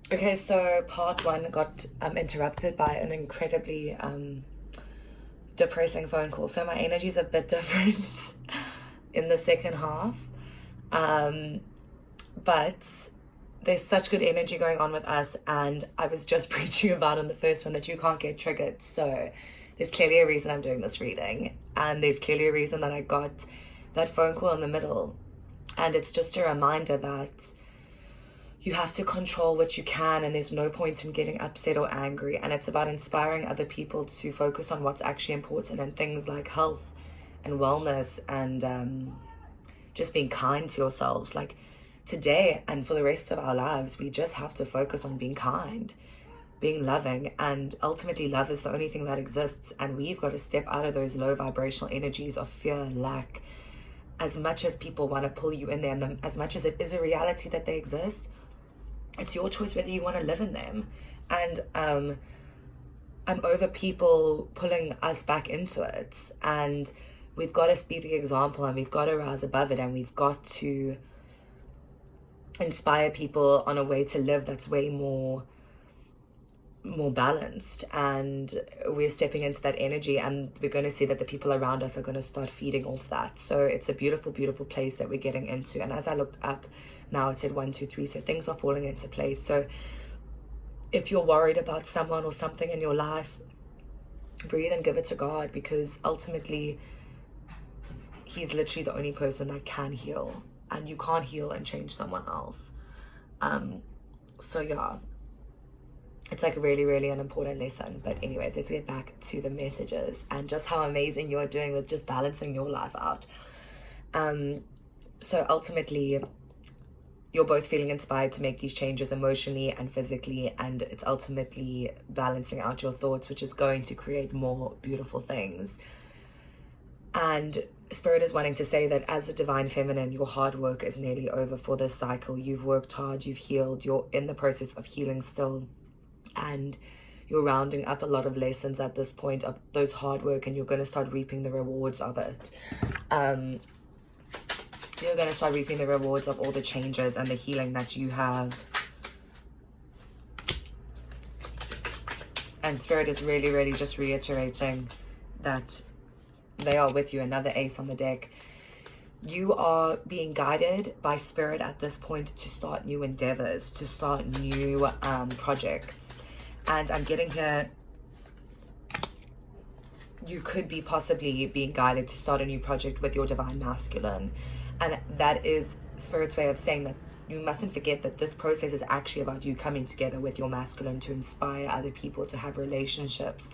Okay, so part one got interrupted by an incredibly depressing phone call. So my energy is a bit different in the second half. Um, but there's such good energy going on with us, and I was just preaching about in the first one that you can't get triggered. So there's clearly a reason I'm doing this reading, and there's clearly a reason that I got that phone call in the middle. And it's just a reminder that you have to control what you can, and there's no point in getting upset or angry. And it's about inspiring other people to focus on what's actually important, and things like health and wellness, and just being kind to yourselves. Like today and for the rest of our lives, we just have to focus on being kind, being loving, and ultimately love is the only thing that exists. And we've got to step out of those low vibrational energies of fear, lack. As much as people want to pull you in there, and as much as it is a reality that they exist, it's your choice whether you want to live in them. And I'm over people pulling us back into it, and we've got to be the example, and we've got to rise above it, and we've got to inspire people on a way to live that's way more balanced. And we're stepping into that energy, and we're going to see that the people around us are going to start feeding off that. So it's a beautiful, beautiful place that we're getting into. And as I looked up now, it said 1, 2, 3, so things are falling into place. So if you're worried about someone or something in your life, breathe and give it to God, because ultimately he's literally the only person that can heal, and you can't heal and change someone else. So yeah, it's like really, really an important lesson. But anyways, let's get back to the messages and just how amazing you're doing with just balancing your life out. So ultimately, you're both feeling inspired to make these changes emotionally and physically, and it's ultimately balancing out your thoughts, which is going to create more beautiful things. And Spirit is wanting to say that as a divine feminine, your hard work is nearly over for this cycle. You've worked hard, you've healed, you're in the process of healing still, and you're rounding up a lot of lessons at this point of those hard work, and you're going to start reaping the rewards of it. You're going to start reaping the rewards of all the changes and the healing that you have. And Spirit is really, really just reiterating that they are with you. Another ace on the deck. You are being guided by Spirit at this point to start new endeavors, to start new projects. And I'm getting here, you could be possibly being guided to start a new project with your divine masculine. And that is Spirit's way of saying that you mustn't forget that this process is actually about you coming together with your masculine to inspire other people to have relationships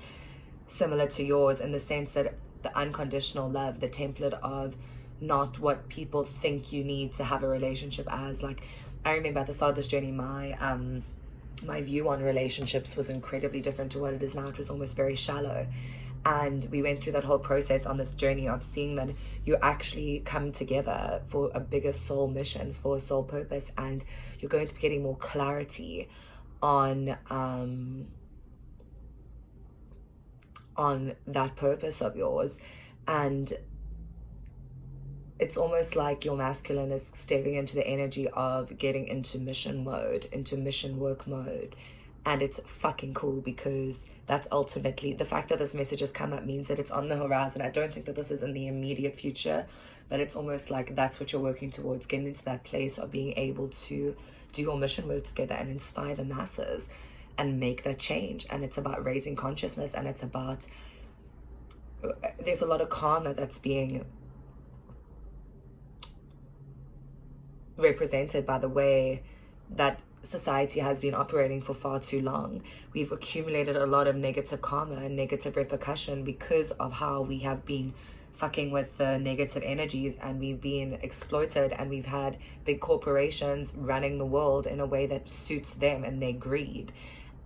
similar to yours, in the sense that the unconditional love, the template of not what people think you need to have a relationship as. Like, I remember at the start of this journey, my view on relationships was incredibly different to what it is now. It was almost very shallow. And we went through that whole process on this journey of seeing that you actually come together for a bigger soul mission, for a soul purpose, and you're going to be getting more clarity on that purpose of yours. And it's almost like your masculine is stepping into the energy of getting into mission mode, into mission work mode. And it's fucking cool, because that's ultimately, the fact that this message has come up means that it's on the horizon. I don't think that this is in the immediate future, but it's almost like that's what you're working towards, getting into that place of being able to do your mission work together and inspire the masses and make that change. And it's about raising consciousness, and it's about, there's a lot of karma that's being represented by the way that society has been operating for far too long. We've accumulated a lot of negative karma and negative repercussion because of how we have been fucking with the negative energies, and we've been exploited, and we've had big corporations running the world in a way that suits them and their greed.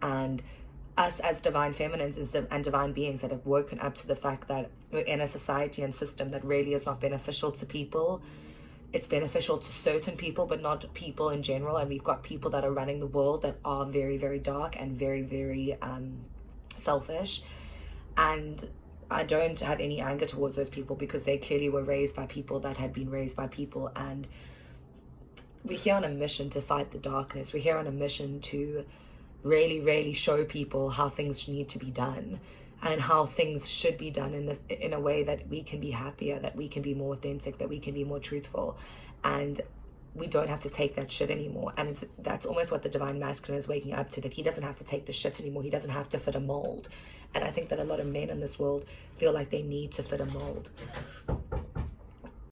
And us as divine feminines and divine beings that have woken up to the fact that we're in a society and system that really is not beneficial to people. It's beneficial to certain people, but not people in general. And we've got people that are running the world that are very, very dark and very, very selfish. And I don't have any anger towards those people, because they clearly were raised by people that had been raised by people. And we're here on a mission to fight the darkness. We're here on a mission to really show people how things need to be done, and how things should be done in a way that we can be happier, that we can be more authentic, that we can be more truthful, and we don't have to take that shit anymore. And that's almost what the divine masculine is waking up to, that he doesn't have to take the shit anymore. He doesn't have to fit a mold. And I think that a lot of men in this world feel like they need to fit a mold.